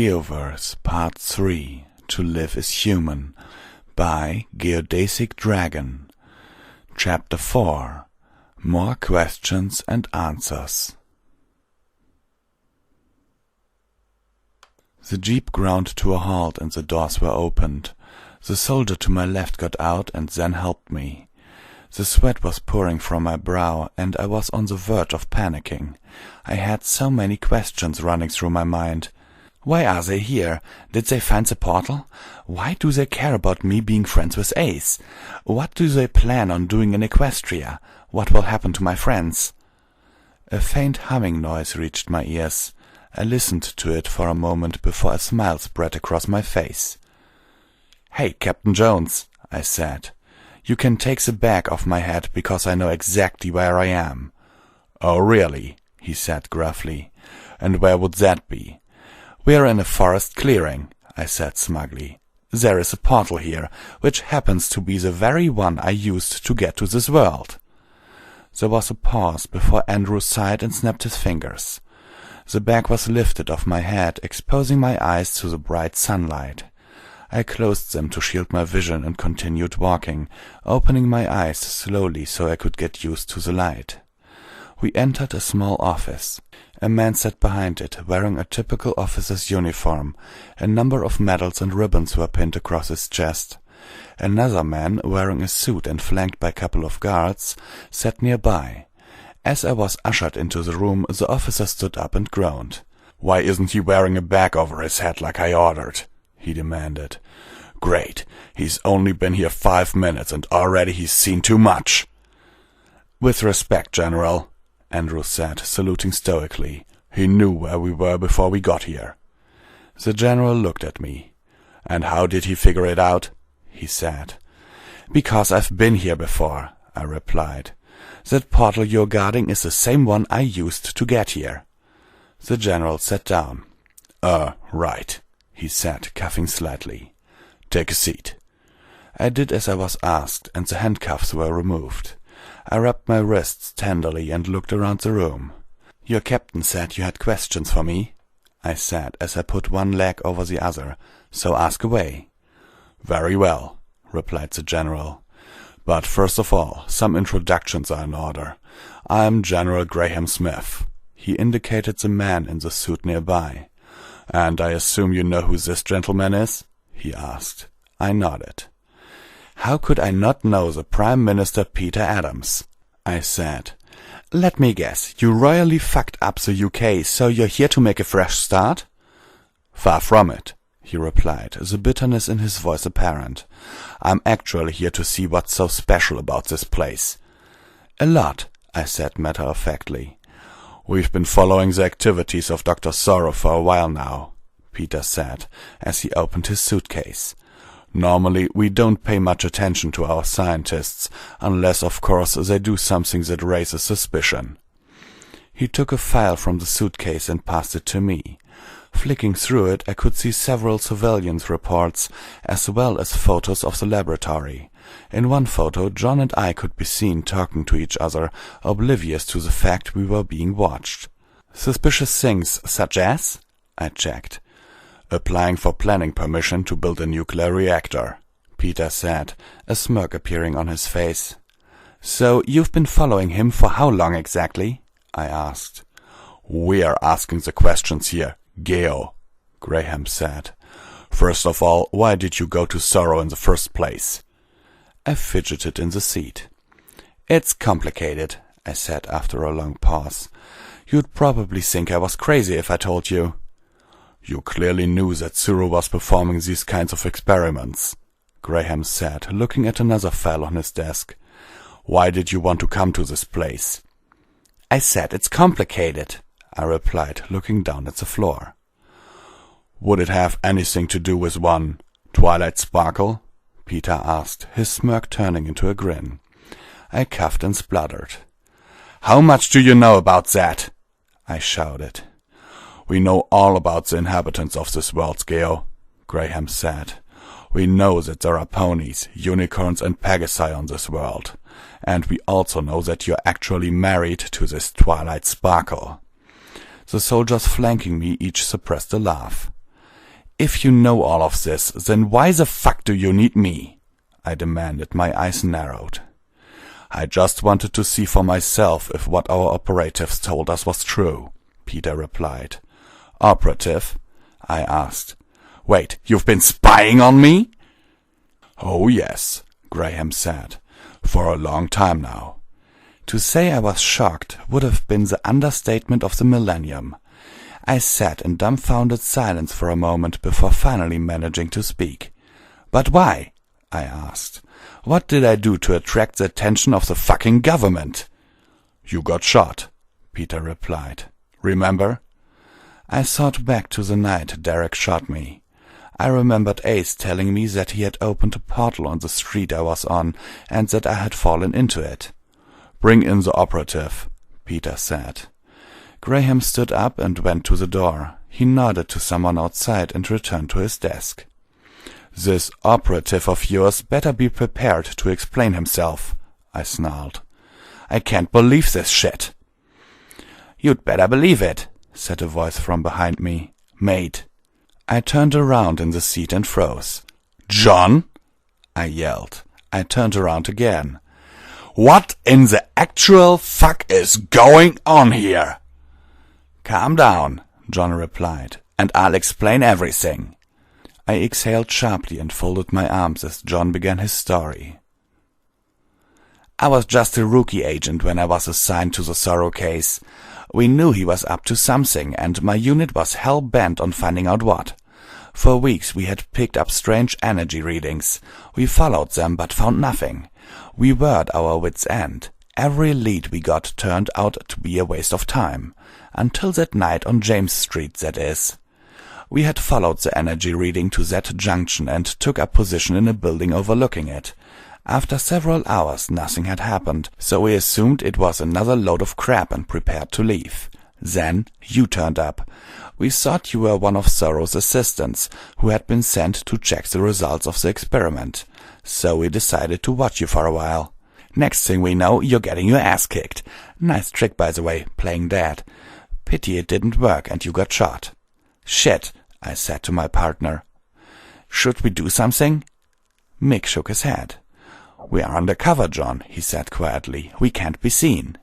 Geoverse Part 3 To Live is Human by GeodesicDragon. Chapter 4 More Questions and Answers. The jeep ground to a halt and the doors were opened. The soldier to my left got out and then helped me. The sweat was pouring from my brow, and I was on the verge of panicking. I had so many questions running through my mind. Why are they here? Did they find the portal? Why do they care about me being friends with Ace? What do they plan on doing in Equestria? What will happen to my friends? A faint humming noise reached my ears. I listened to it for a moment before a smile spread across my face. "Hey, Captain Jones," I said. "You can take the bag off my head because I know exactly where I am." "Oh, really?" he said gruffly. "And where would that be?" "We're in a forest clearing," I said smugly. "There is a portal here, which happens to be the very one I used to get to this world." There was a pause before Andrew sighed and snapped his fingers. The bag was lifted off my head, exposing my eyes to the bright sunlight. I closed them to shield my vision and continued walking, opening my eyes slowly so I could get used to the light. We entered a small office. A man sat behind it, wearing a typical officer's uniform. A number of medals and ribbons were pinned across his chest. Another man, wearing a suit and flanked by a couple of guards, sat nearby. As I was ushered into the room, the officer stood up and groaned. "Why isn't he wearing a bag over his head like I ordered?" he demanded. "Great, he's only been here 5 minutes and already he's seen too much." "With respect, General," Andrew said, saluting stoically. "He knew where we were before we got here." The general looked at me. "And how did he figure it out?" he said. "Because I've been here before," I replied. "That portal you're guarding is the same one I used to get here." The general sat down. Right," he said, coughing slightly. "Take a seat." I did as I was asked, and the handcuffs were removed. I rubbed my wrists tenderly and looked around the room. "Your captain said you had questions for me," I said as I put one leg over the other, "so ask away." "Very well," replied the general. "But first of all, some introductions are in order. I'm General Graham Smith." He indicated the man in the suit nearby. "And I assume you know who this gentleman is?" he asked. I nodded. "How could I not know the Prime Minister Peter Adams?" I said. "Let me guess, you royally fucked up the UK, so you're here to make a fresh start?" "Far from it," he replied, the bitterness in his voice apparent. "I'm actually here to see what's so special about this place." "A lot," I said matter-of-factly. "We've been following the activities of Dr. Sorrow for a while now," Peter said, as he opened his suitcase. "Normally, we don't pay much attention to our scientists, unless, of course, they do something that raises suspicion." He took a file from the suitcase and passed it to me. Flicking through it, I could see several surveillance reports, as well as photos of the laboratory. In one photo, John and I could be seen talking to each other, oblivious to the fact we were being watched. "Suspicious things such as?" I checked. "Applying for planning permission to build a nuclear reactor," Peter said, a smirk appearing on his face. "So you've been following him for how long exactly?" I asked. "We're asking the questions here, Geo," Graham said. "First of all, why did you go to Sorrow in the first place?" I fidgeted in the seat. "It's complicated," I said after a long pause. "You'd probably think I was crazy if I told you." "You clearly knew that Sorrow was performing these kinds of experiments," Graham said, looking at another file on his desk. "Why did you want to come to this place?" "I said it's complicated," I replied, looking down at the floor. "Would it have anything to do with one Twilight Sparkle?" Peter asked, his smirk turning into a grin. I coughed and spluttered. "How much do you know about that?" I shouted. "We know all about the inhabitants of this world, Geo," Graham said. "We know that there are ponies, unicorns and pegasi on this world. And we also know that you're actually married to this Twilight Sparkle." The soldiers flanking me each suppressed a laugh. If you know all of this, then why the fuck do you need me? I demanded, my eyes narrowed. I just wanted to see for myself if what our operatives told us was true, Peter replied. Operative? I asked. Wait, you've been spying on me? Oh yes, Graham said, for a long time now. To say I was shocked would have been the understatement of the millennium. I sat in dumbfounded silence for a moment before finally managing to speak. But why? I asked. What did I do to attract the attention of the fucking government? You got shot, Peter replied. Remember? I thought back to the night Derek shot me. I remembered Ace telling me that he had opened a portal on the street I was on and that I had fallen into it. Bring in the operative, Peter said. Graham stood up and went to the door. He nodded to someone outside and returned to his desk. This operative of yours better be prepared to explain himself, I snarled. I can't believe this shit. You'd better believe it, said a voice from behind me. Mate. I turned around in the seat and froze. John? I yelled. I turned around again. What in the actual fuck is going on here? Calm down, John replied, and I'll explain everything. I exhaled sharply and folded my arms as John began his story. I was just a rookie agent when I was assigned to the Sorrow case. We knew he was up to something, and my unit was hell-bent on finding out what. For weeks we had picked up strange energy readings. We followed them but found nothing. We were at our wits' end. Every lead we got turned out to be a waste of time. Until that night on James Street, that is. We had followed the energy reading to that junction and took up position in a building overlooking it. After several hours nothing had happened, so we assumed it was another load of crap and prepared to leave. Then you turned up. We thought you were one of Sorrow's assistants, who had been sent to check the results of the experiment. So we decided to watch you for a while. Next thing we know, you're getting your ass kicked. Nice trick, by the way, playing dead. Pity it didn't work and you got shot. Shit, I said to my partner. Should we do something? Mick shook his head. We are undercover, John, he said quietly. We can't be seen.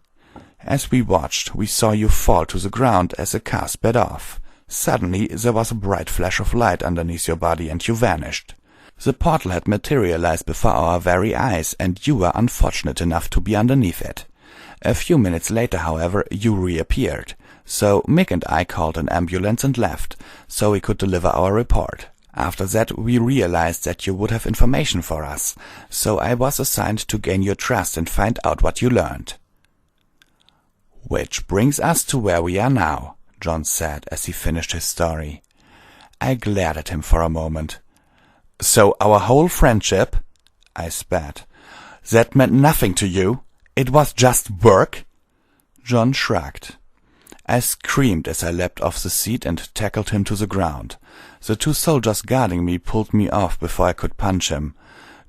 As we watched, we saw you fall to the ground as the car sped off. Suddenly, there was a bright flash of light underneath your body and you vanished. The portal had materialized before our very eyes, and you were unfortunate enough to be underneath it. A few minutes later, however, you reappeared. So Mick and I called an ambulance and left, so we could deliver our report. After that, we realized that you would have information for us, so I was assigned to gain your trust and find out what you learned. Which brings us to where we are now, John said as he finished his story. I glared at him for a moment. So our whole friendship, I spat, that meant nothing to you? It was just work? John shrugged. I screamed as I leapt off the seat and tackled him to the ground. The two soldiers guarding me pulled me off before I could punch him.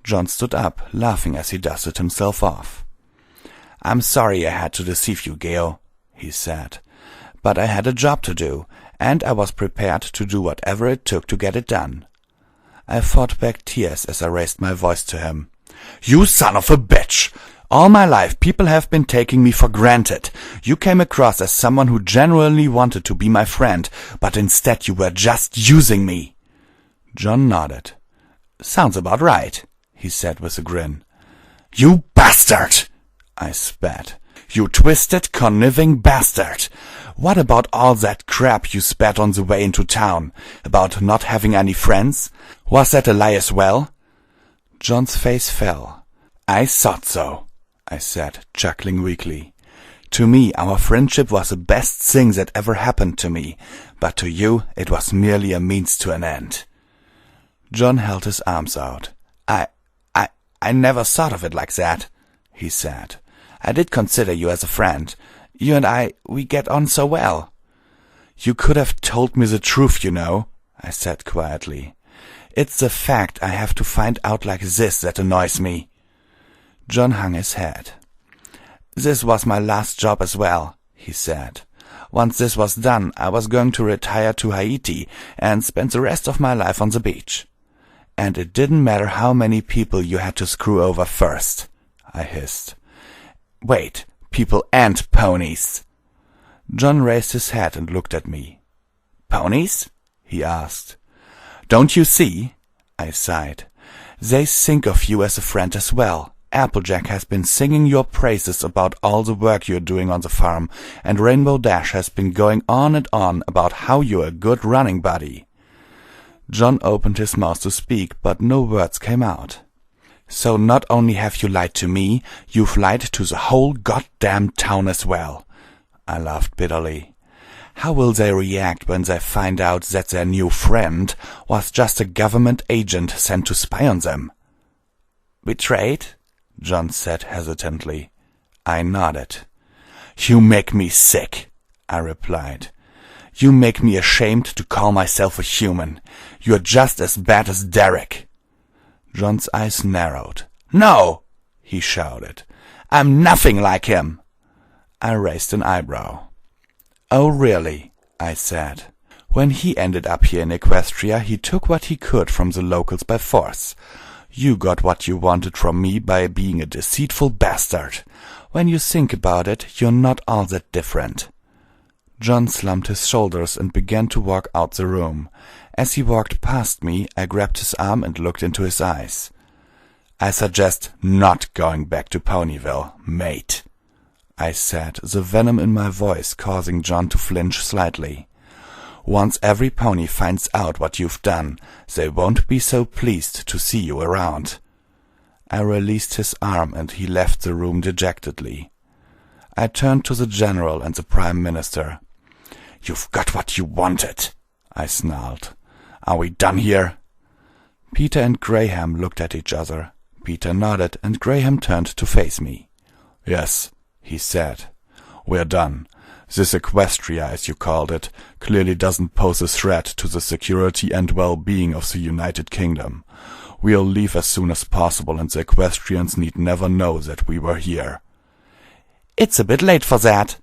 John stood up, laughing as he dusted himself off. I'm sorry I had to deceive you, Geo, he said. But I had a job to do, and I was prepared to do whatever it took to get it done. I fought back tears as I raised my voice to him. You son of a bitch! All my life people have been taking me for granted. You came across as someone who genuinely wanted to be my friend, but instead you were just using me. John nodded. Sounds about right, he said with a grin. You bastard! I spat. You twisted, conniving bastard! What about all that crap you spat on the way into town? About not having any friends? Was that a lie as well? John's face fell. I thought so, I said, chuckling weakly. To me, our friendship was the best thing that ever happened to me, but to you it was merely a means to an end. John held his arms out. I never thought of it like that, he said. I did consider you as a friend. You and I, we get on so well. You could have told me the truth, you know, I said quietly. It's the fact I have to find out like this that annoys me. John hung his head. This was my last job as well, he said. Once this was done, I was going to retire to Haiti and spend the rest of my life on the beach. And it didn't matter how many people you had to screw over first, I hissed. Wait, people and ponies. John raised his head and looked at me. Ponies? He asked. Don't you see? I sighed. They think of you as a friend as well. Applejack has been singing your praises about all the work you're doing on the farm, and Rainbow Dash has been going on and on about how you're a good running buddy. John opened his mouth to speak, but no words came out. So not only have you lied to me, you've lied to the whole goddamn town as well. I laughed bitterly. How will they react when they find out that their new friend was just a government agent sent to spy on them? Betrayed? John said hesitantly. I nodded. You make me sick, I replied. You make me ashamed to call myself a human. You're just as bad as Derek. John's eyes narrowed. No, he shouted. I'm nothing like him. I raised an eyebrow. Oh, really? I said. When he ended up here in Equestria, he took what he could from the locals by force. You got what you wanted from me by being a deceitful bastard. When you think about it, you're not all that different. John slumped his shoulders and began to walk out the room. As he walked past me, I grabbed his arm and looked into his eyes. I suggest not going back to Ponyville, mate, I said, the venom in my voice causing John to flinch slightly. Once every pony finds out what you've done, they won't be so pleased to see you around. I released his arm and he left the room dejectedly. I turned to the general and the prime minister. You've got what you wanted, I snarled. Are we done here? Peter and Graham looked at each other. Peter nodded and Graham turned to face me. Yes, he said. We're done. This Equestria, as you called it, clearly doesn't pose a threat to the security and well-being of the United Kingdom. We'll leave as soon as possible and the Equestrians need never know that we were here. It's a bit late for that,